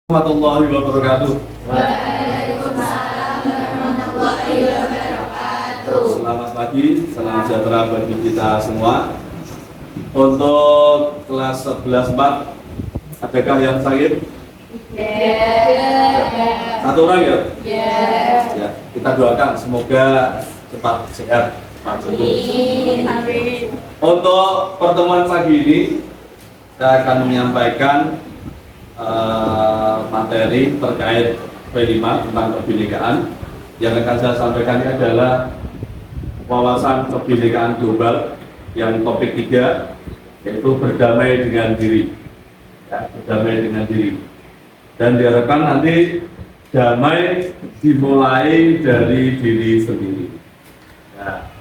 Warahmatullahi wabarakatuh. Waalaikumsalam warahmatullahi wabarakatuh. Selamat pagi, salam sejahtera bagi kita semua. Untuk kelas 11-4, adakah yang sakit? Satu orang ya? Ya, kita doakan semoga cepat sehat. Amin. Untuk pertemuan pagi ini, saya akan menyampaikan materi terkait P5 tentang kebinekaan. Yang akan saya sampaikan ini adalah wawasan kebinekaan global yang topik 3, yaitu berdamai dengan diri. Ya, berdamai dengan diri. Dan diharapkan nanti damai dimulai dari diri sendiri. Ya.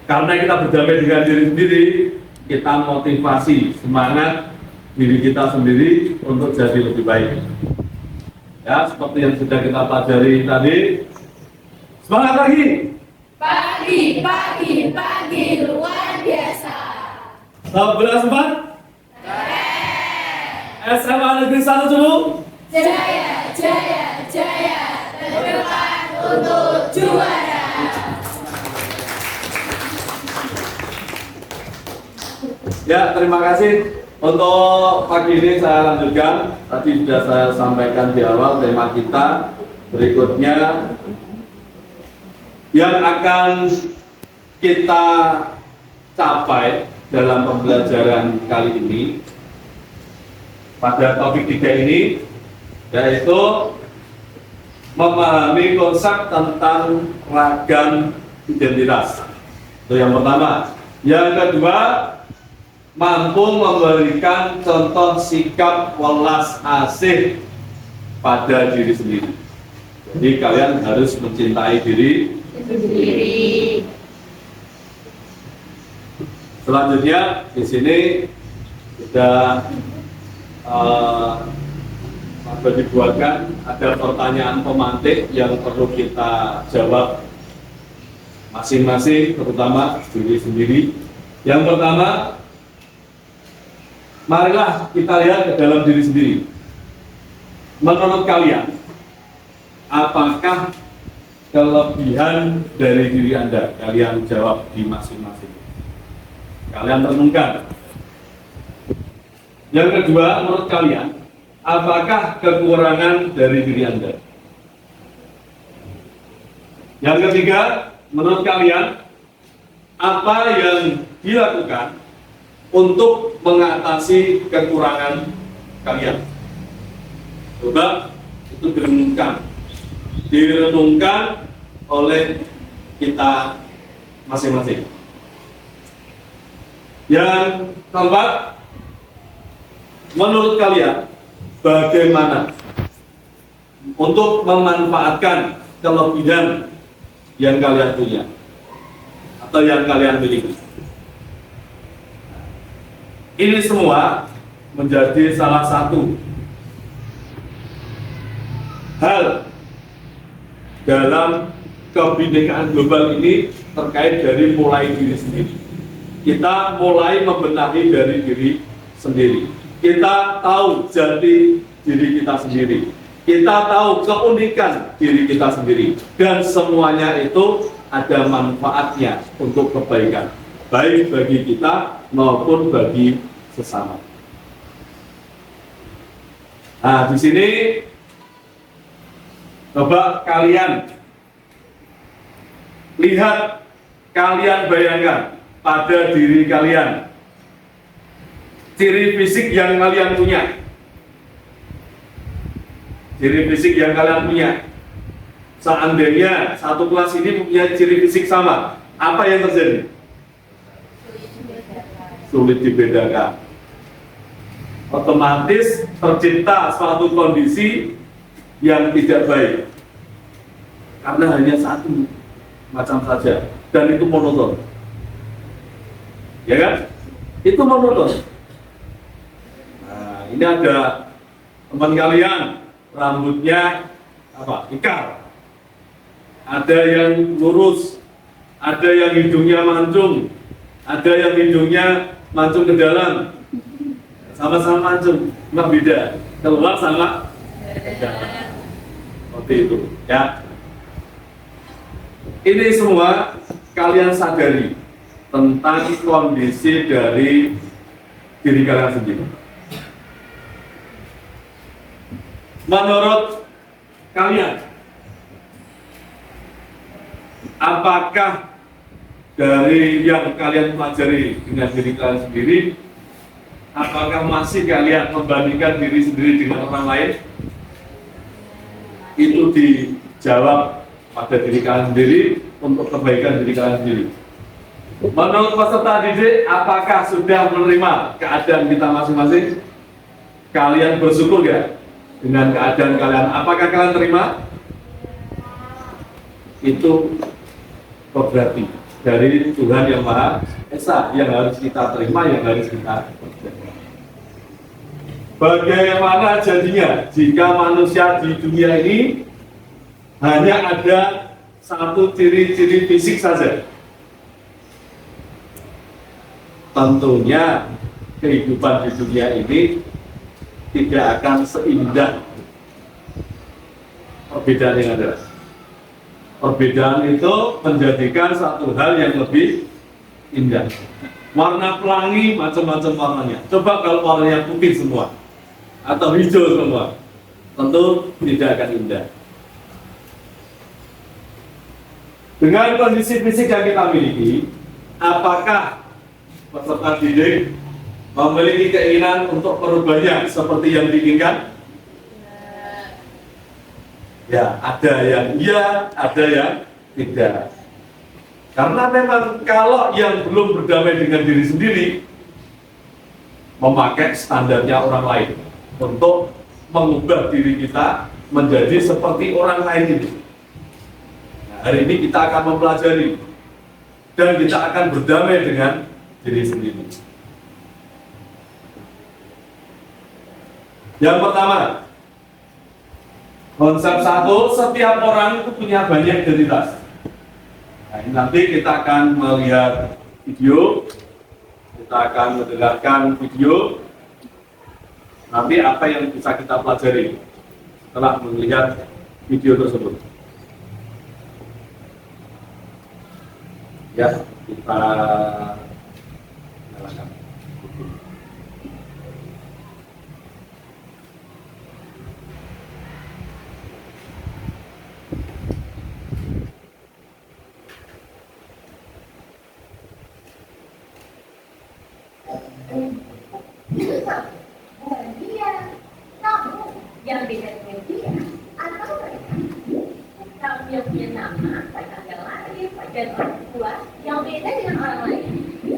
Karena kita berdamai dengan diri sendiri, kita motivasi, semangat diri kita sendiri untuk jadi lebih baik. Ya, seperti yang sudah kita pelajari tadi. Semangat lagi. Pagi luar biasa. 11-4. SMA Negeri 1 Cubung. Jaya, jaya, jaya. Terdepan untuk juara. Ya, terima kasih. Untuk pagi ini saya lanjutkan. Tadi sudah saya sampaikan di awal tema kita. Berikutnya yang akan kita capai dalam pembelajaran kali ini pada topik 3 ini, yaitu memahami konsep tentang ragam identitas. Itu yang pertama. Yang kedua, mampu memberikan contoh sikap welas asih pada diri sendiri. Jadi kalian harus mencintai diri Sendiri. Selanjutnya di sini sudah dibuatkan ada pertanyaan pemantik yang perlu kita jawab masing-masing, terutama diri sendiri. Yang pertama, marilah kita lihat ke dalam diri sendiri. Menurut kalian, apakah kelebihan dari diri Anda? Kalian jawab di masing-masing. Kalian renungkan. Yang kedua, menurut kalian, apakah kekurangan dari diri Anda? Yang ketiga, menurut kalian, apa yang dilakukan untuk mengatasi kekurangan kalian? Coba itu direnungkan oleh kita masing-masing. Yang keempat, menurut kalian bagaimana untuk memanfaatkan kelebihan yang kalian punya atau yang kalian miliki? Ini semua menjadi salah satu hal dalam kebinekaan global ini terkait dari mulai diri sendiri. Kita mulai membenahi dari diri sendiri. Kita tahu jati diri kita sendiri. Kita tahu keunikan diri kita sendiri. Dan semuanya itu ada manfaatnya untuk kebaikan, baik bagi kita maupun bagi sesama. Nah, di sini coba kalian lihat, kalian bayangkan pada diri kalian ciri fisik yang kalian punya. Ciri fisik yang kalian punya. Seandainya satu kelas ini punya ciri fisik sama, apa yang terjadi? Sulit dibedakan. Otomatis tercipta suatu kondisi yang tidak baik karena hanya satu macam saja, dan itu monoton. Ya kan? Itu monoton. Nah, ini ada teman kalian rambutnya ikal, ada yang lurus, ada yang hidungnya mancung, ada yang hidungnya mancung ke dalam, sama-sama mancung, cuma beda, keluar sama Seperti itu, ya. Ini semua kalian sadari tentang kondisi dari diri kalian sendiri. Menurut kalian, apakah dari yang kalian pelajari dengan diri kalian sendiri, apakah masih kalian membandingkan diri sendiri dengan orang lain? Itu dijawab pada diri kalian sendiri untuk kebaikan diri kalian sendiri. Menurut peserta didik, apakah sudah menerima keadaan kita masing-masing? Kalian bersyukur ya dengan keadaan kalian? Apakah kalian terima? Itu berarti dari Tuhan yang Maha Esa yang harus kita terima, yang harus kita percaya. Bagaimana jadinya jika manusia di dunia ini hanya ada satu ciri-ciri fisik saja? Tentunya kehidupan di dunia ini tidak akan seindah perbedaan yang ada. Perbedaan itu menjadikan satu hal yang lebih indah. Warna pelangi macam-macam warnanya. Coba kalau warnanya putih semua atau hijau semua, tentu tidak akan indah. Dengan kondisi fisik yang kita miliki, apakah peserta didik memiliki keinginan untuk merubahnya seperti yang diinginkan? Ya, ada yang iya, ada yang tidak. Karena memang kalau yang belum berdamai dengan diri sendiri, memakai standarnya orang lain untuk mengubah diri kita menjadi seperti orang lain itu. Nah, hari ini kita akan mempelajari dan kita akan berdamai dengan diri sendiri. Yang pertama, konsep satu, setiap orang itu punya banyak identitas. Nah, nanti kita akan melihat video, kita akan mendengarkan video. Nanti apa yang bisa kita pelajari setelah melihat video tersebut? Ya, kita nyalakan. Yang beda dengan dia atau mereka. Kamu yang punya nama, tanggal lahir, dan orang tua yang beda dengan orang lain.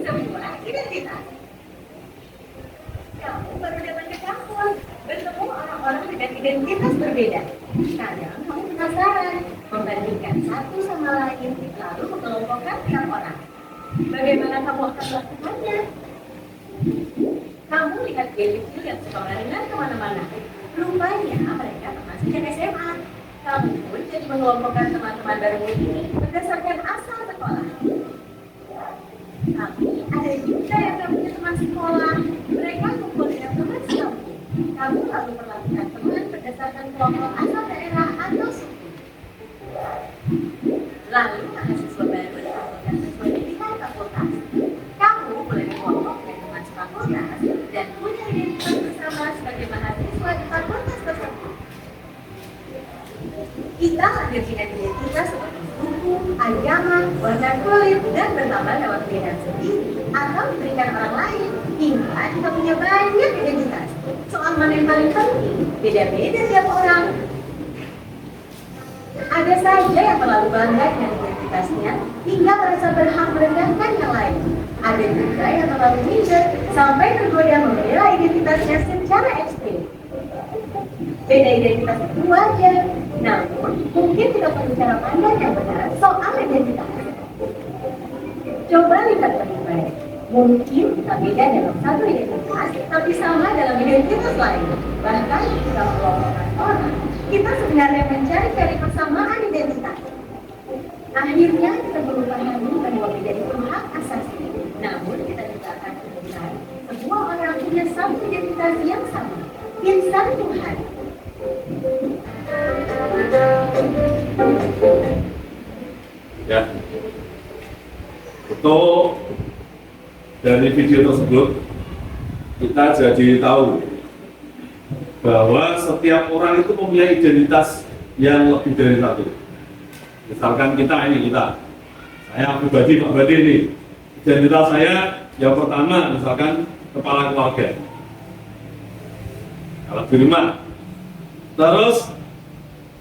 Semua identitas. Kamu baru datang ke kampus, bertemu orang-orang dengan identitas berbeda. Kadang kamu penasaran, membandingkan satu sama lain, lalu mengelompokkan tiap orang. Bagaimana kamu akan melakukannya? Kamu lihat geng kecil yang sekolah dengan kemana-mana. Rupanya mereka termasuk yang SMA. Kamu pun jadi mengelompokkan teman-teman baru ini berdasarkan asal sekolah. Tapi ada juga yang gak punya teman sekolah. Mereka kumpul dengan teman sekampung. Kamu lalu perlakukan teman berdasarkan kelompok asal daerah atau suku. Lalu mahasiswa baru dilakukan sesuai pilihan fakultas. Kamu boleh berkelompok dengan teman fakultas dan punya identitas bersama sebagai mahasiswa di fakultas tersebut. Kita lahir dengan identitas seperti suku, agama, warna kulit, dan bertambah lewat pilihan sendiri atau diberikan orang lain hingga kita punya banyak identitas. Soal mana yang paling penting, beda-beda tiap orang. Ada saja yang terlalu bangga dengan identitasnya hingga merasa berhak merendahkan yang lain. Ada juga yang terlalu minder sampai tergoda membela identitasnya secara ekstrim. Beda identitas itu wajar, namun mungkin tidak perlu cara pandang yang benar soal identitas. Coba lihat lebih baik. Mungkin kita beda dalam satu identitas, tapi sama dalam identitas lain. Bahkan jika mengelompokkan orang, kita sebenarnya mencari persamaan identitas. Akhirnya kita berpahami bahwa beda itu hak asasi. Namun kita juga akan menemukan semua orang punya satu identitas yang sama, insan Tuhan. Untuk dari video tersebut kita jadi tahu bahwa setiap orang itu mempunyai identitas yang lebih dari satu. Misalkan saya pribadi, Pak Badi ini, identitas saya yang pertama misalkan kepala keluarga kalau di rumah, terus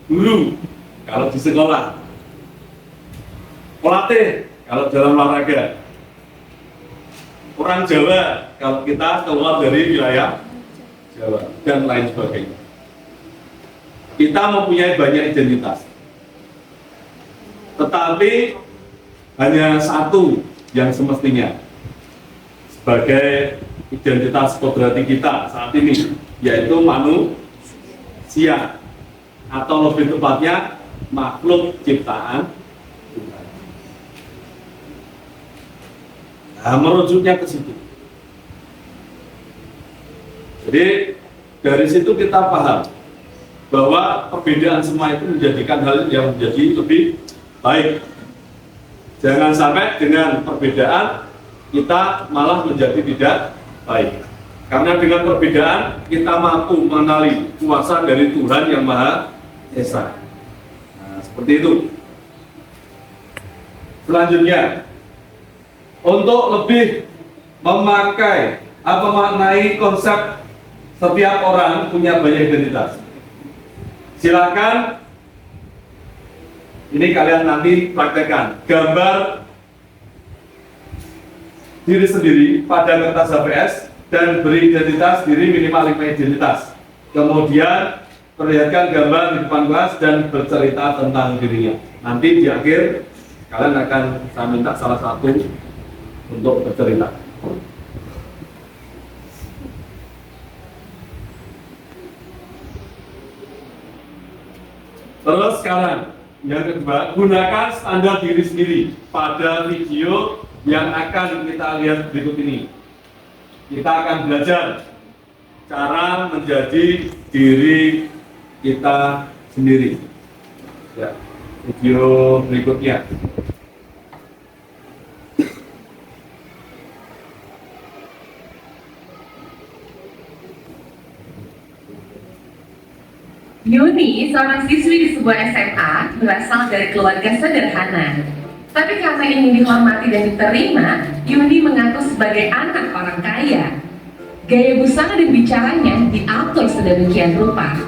guru kalau di sekolah, pelatih kalau dalam olahraga, orang Jawa kalau kita keluar dari wilayah Jawa, dan lain sebagainya. Kita mempunyai banyak identitas, tetapi hanya satu yang semestinya sebagai identitas kodrati kita saat ini, yaitu manusia, atau lebih tepatnya makhluk ciptaan Tuhan. Nah, merujuknya ke situ. Jadi dari situ kita paham bahwa perbedaan semua itu menjadikan hal yang menjadi lebih baik. Jangan sampai dengan perbedaan kita malah menjadi tidak baik. Karena dengan perbedaan kita mampu mengenali kuasa dari Tuhan yang Maha Esa. Nah, seperti itu. Selanjutnya, untuk lebih memaknai konsep setiap orang punya banyak identitas. Silakan ini kalian nanti praktekkan gambar diri sendiri pada kertas HVS dan beri identitas diri minimal 5 identitas. Kemudian perlihatkan gambar di depan kelas dan bercerita tentang dirinya. Nanti di akhir kalian akan saya minta salah satu untuk bercerita. Terus sekarang yang kedua, gunakan standar diri sendiri pada video yang akan kita lihat berikut ini. Kita akan belajar cara menjadi diri kita sendiri. Ya, video berikutnya. Yuni, seorang siswi di sebuah SMA, berasal dari keluarga sederhana. Tapi karena ingin dihormati dan diterima, Yuni mengaku sebagai anak orang kaya. Gaya busana dan bicaranya diatur sedemikian rupa.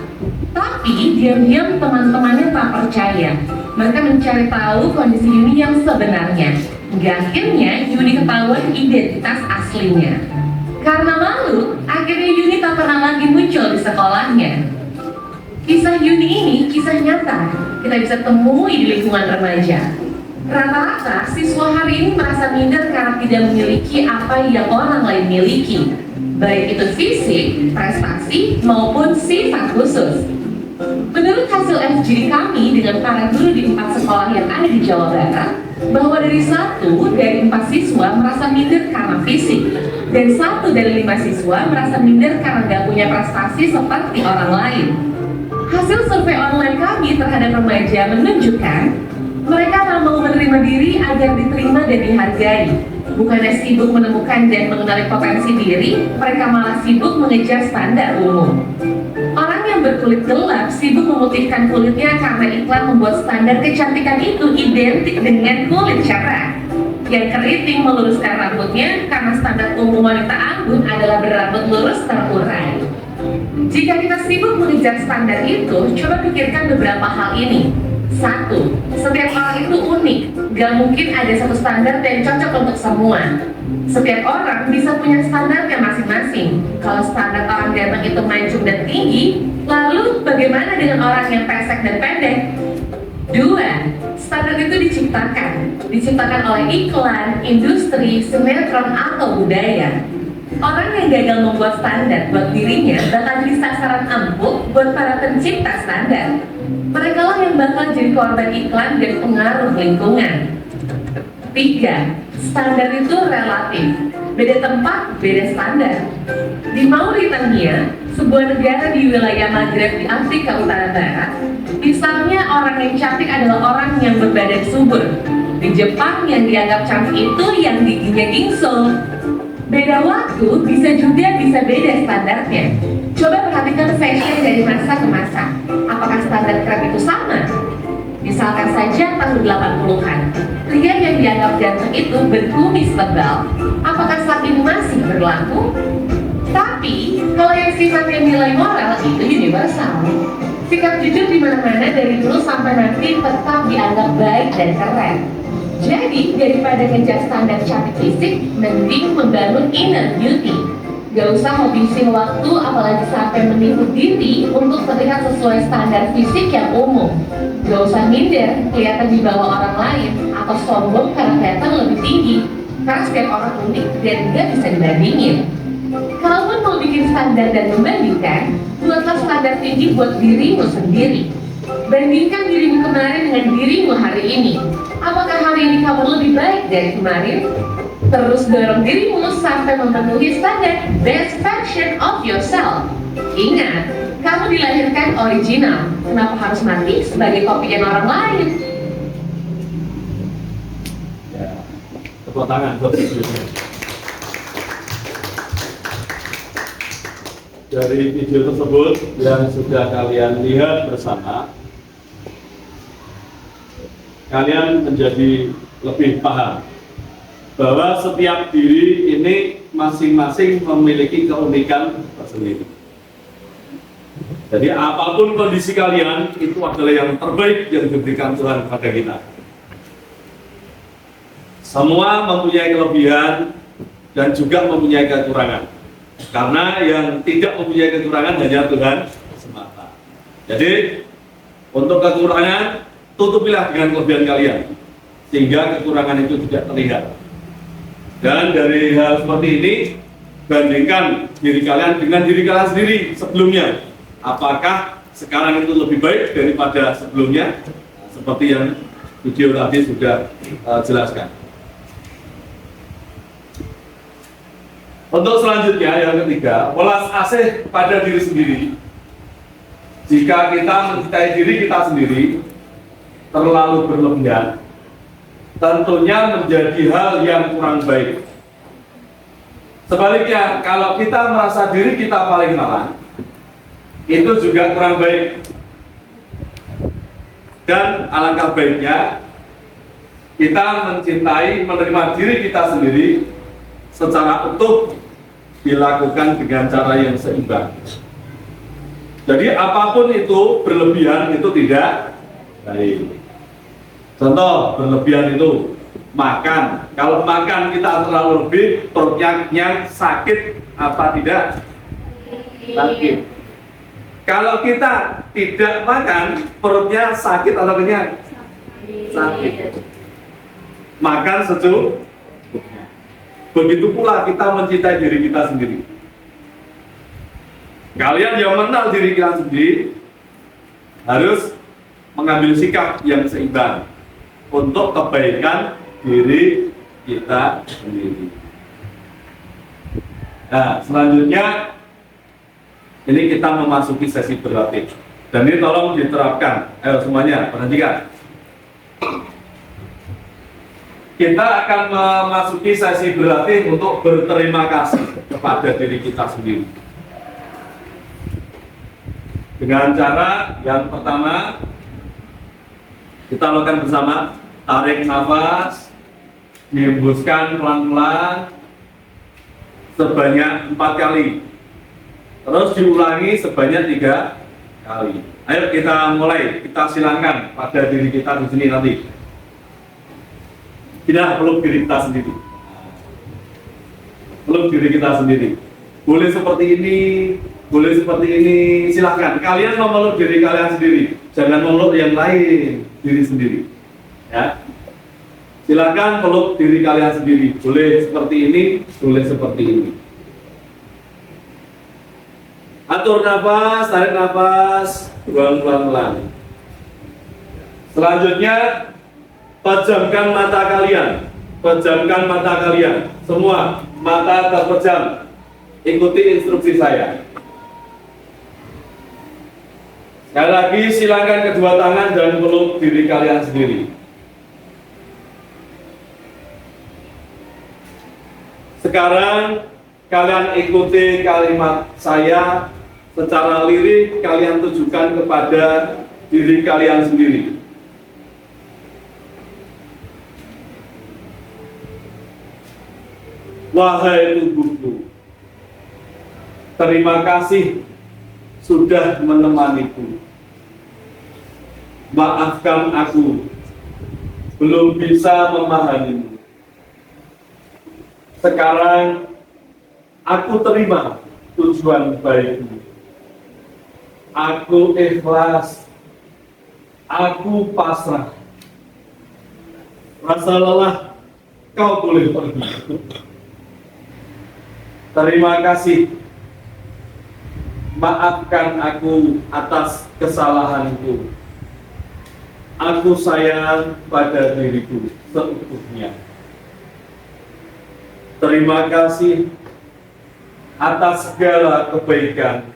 Tapi diam-diam teman-temannya tak percaya. Mereka mencari tahu kondisi Yuni yang sebenarnya. Hingga akhirnya Yuni ketahuan identitas aslinya. Karena malu, akhirnya Yuni tak pernah lagi muncul di sekolahnya. Kisah Yuni ini kisah nyata, kita bisa temui di lingkungan remaja. Rata-rata siswa hari ini merasa minder karena tidak memiliki apa yang orang lain miliki, baik itu fisik, prestasi, maupun sifat khusus. Menurut hasil FGD kami dengan para guru di 4 sekolah yang ada di Jawa Barat, bahwa dari 1 dari 4 siswa merasa minder karena fisik, dan 1 dari 5 siswa merasa minder karena gak punya prestasi seperti orang lain. Hasil survei online kami terhadap remaja menunjukkan mereka tak mau menerima diri agar diterima dan dihargai. Bukannya sibuk menemukan dan mengenali potensi diri, mereka malah sibuk mengejar standar umum. Orang yang berkulit gelap sibuk memutihkan kulitnya karena iklan membuat standar kecantikan itu identik dengan kulit cerah. Yang keriting meluruskan rambutnya karena standar umum wanita anggun adalah berambut lurus terurai. Jika kita sibuk mengejar standar itu, coba pikirkan beberapa hal ini. 1. Setiap orang itu unik, gak mungkin ada satu standar yang cocok untuk semua. Setiap orang bisa punya standarnya masing-masing. Kalau standar orang ganteng itu mancung dan tinggi, lalu bagaimana dengan orang yang pesek dan pendek? 2. Standar itu diciptakan oleh iklan, industri, sinetron, atau budaya. Orang yang gagal membuat standar buat dirinya bakal jadi sasaran empuk buat para pencipta standar. Mereka lah yang bakal jadi korban iklan dan pengaruh lingkungan. 3. Standar itu relatif. Beda tempat, beda standar. Di Mauritania, sebuah negara di wilayah Maghreb di Afrika Utara Barat, misalnya orang yang cantik adalah orang yang berbadan subur. Di Jepang yang dianggap cantik itu yang giginya gingso. Beda waktu bisa beda standarnya. Coba perhatikan fashion dari masa ke masa. Apakah standar keren itu sama? Misalkan saja tahun 80-an, pria yang dianggap ganteng itu berkumis tebal. Apakah saat ini masih berlaku? Tapi, kalau yang sifatnya nilai moral itu universal. Sikap jujur di mana-mana dari dulu sampai nanti tetap dianggap baik dan keren. Jadi, daripada ngejar standar cantik fisik, mending membangun inner beauty. Gak usah habisin waktu apalagi sampai menipu diri untuk terlihat sesuai standar fisik yang umum. Gak usah minder, kelihatan di bawah orang lain, atau sombong karena kelihatan lebih tinggi. Karena setiap orang unik dan gak bisa dibandingin. Kalaupun mau bikin standar dan membandingkan, buatlah standar tinggi buat dirimu sendiri. Bandingkan dirimu kemarin dengan dirimu hari ini. Apakah hari ini kamu lebih baik dari kemarin? Terus dorong dirimu sampai memenuhi standar best version of yourself. Ingat, kamu dilahirkan original. Kenapa harus mati sebagai kopian orang lain? Ya, tepuk tangan buat videonya. Dari video tersebut yang sudah kalian lihat bersama, kalian menjadi lebih paham bahwa setiap diri ini masing-masing memiliki keunikan tersendiri. Jadi apapun kondisi kalian, itu adalah yang terbaik yang diberikan Tuhan kepada kita. Semua mempunyai kelebihan dan juga mempunyai kekurangan. Karena yang tidak mempunyai kekurangan hanya Tuhan semata. Jadi untuk kekurangan, tutupilah dengan kelebihan kalian, sehingga kekurangan itu tidak terlihat. Dan dari hal seperti ini, bandingkan diri kalian dengan diri kalian sendiri sebelumnya. Apakah sekarang itu lebih baik daripada sebelumnya? Seperti yang video tadi sudah jelaskan. Untuk selanjutnya, yang ketiga, welas asih pada diri sendiri. Jika kita mencintai diri kita sendiri terlalu berlebihan, tentunya menjadi hal yang kurang baik. Sebaliknya, kalau kita merasa diri kita paling malang, itu juga kurang baik. Dan alangkah baiknya kita mencintai, menerima diri kita sendiri secara utuh, dilakukan dengan cara yang seimbang. Jadi apapun itu berlebihan itu tidak baik. Contoh berlebihan itu makan. Kalau makan kita terlalu lebih, perutnya sakit apa tidak? Sakit. Kalau kita tidak makan, perutnya sakit atau kenyang? Sakit. Makan secukupnya. Begitu pula kita mencintai diri kita sendiri. Kalian yang mengenal diri kalian sendiri harus mengambil sikap yang seimbang untuk kebaikan diri kita sendiri. Nah, selanjutnya ini kita memasuki sesi berlatih. Dan ini tolong diterapkan. Ayo semuanya, perhatikan. Kita akan memasuki sesi berlatih untuk berterima kasih kepada diri kita sendiri. Dengan cara yang pertama, kita lakukan bersama. Tarik nafas, dihembuskan pelan-pelan sebanyak 4 kali. Terus diulangi sebanyak 3 kali. Ayo kita mulai, kita silangkan pada diri kita di sini nanti. Kita peluk diri kita sendiri. Peluk diri kita sendiri. Boleh seperti ini, boleh seperti ini, silahkan. Kalian memeluk diri kalian sendiri, jangan memeluk yang lain, diri sendiri. Ya, silahkan peluk diri kalian sendiri. Boleh seperti ini, boleh seperti ini. Atur nafas, tarik nafas, buang pelan-pelan. Selanjutnya, pejamkan mata kalian. Pejamkan mata kalian. Semua mata terpejam. Ikuti instruksi saya. Sekali lagi, silakan kedua tangan dan peluk diri kalian sendiri. Sekarang kalian ikuti kalimat saya secara lirik, kalian tujukan kepada diri kalian sendiri. Wahai tubuhku, terima kasih sudah menemaniku. Maafkan aku, belum bisa memahamimu. Sekarang aku terima tujuan baikmu. Aku ikhlas, aku pasrah. Rasa lelah, kau boleh pergi. Terima kasih. Maafkan aku atas kesalahanku. Aku sayang pada diriku seutuhnya. Terima kasih atas segala kebaikan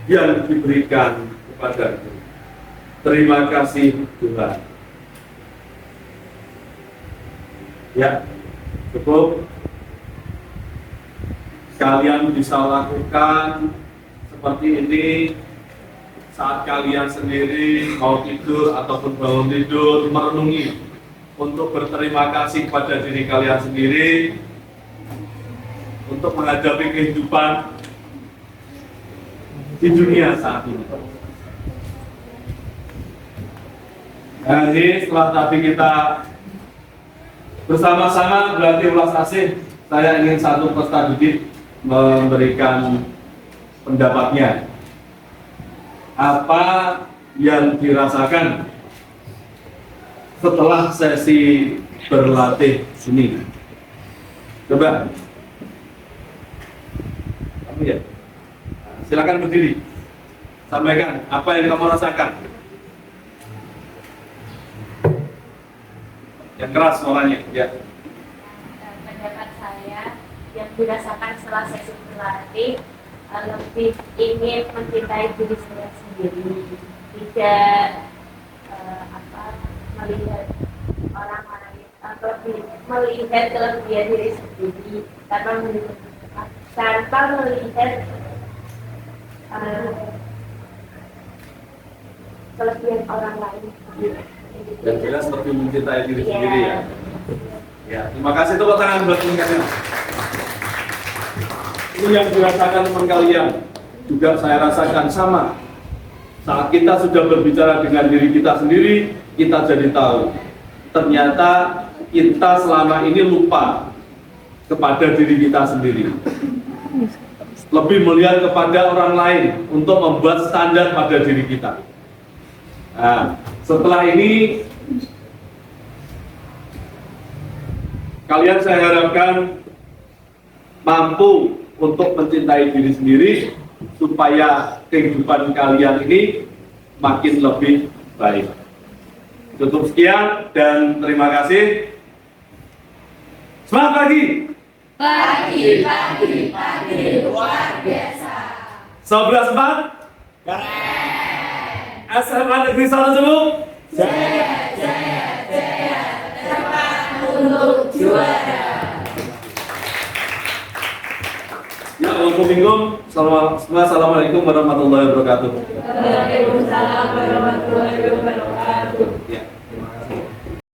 yang diberikan kepadaku. Terima kasih Tuhan. Ya, cukup. Kalian bisa lakukan seperti ini saat kalian sendiri mau tidur ataupun bangun tidur, merenungi untuk berterima kasih pada diri kalian sendiri untuk menghadapi kehidupan di dunia saat ini. Nah, ini setelah tadi kita bersama-sama berarti ulas asih, saya ingin satu peserta didik memberikan pendapatnya. Apa yang dirasakan setelah sesi berlatih ini? Coba. Kamu ya? Silakan berdiri. Sampaikan apa yang kamu rasakan. Yang keras suaranya, ya. Pendapat saya yang dirasakan setelah sesi berlatih lebih ingin mencintai diri saya sendiri, tidak melihat orang lain, lebih melihat kelebihan diri sendiri tanpa melihat kelebihan orang lain. Dan jelas lebih mencintai diri sendiri ya. Ya, terima kasih tepuk tangan buat kalian. Itu yang dirasakan teman kalian, juga saya rasakan sama. Saat kita sudah berbicara dengan diri kita sendiri, kita jadi tahu ternyata kita selama ini lupa kepada diri kita sendiri. Lebih melihat kepada orang lain untuk membuat standar pada diri kita. Nah, setelah ini kalian saya harapkan mampu untuk mencintai diri sendiri supaya kehidupan kalian ini makin lebih baik. Cukup sekian dan terima kasih. Semangat pagi. Pagi, luar biasa. 11.4 SMA Negeri 1 Cebung. Jaya, terbang untuk juara. Ya, Assalamualaikum warahmatullahi wabarakatuh. Waalaikumsalam warahmatullahi wabarakatuh.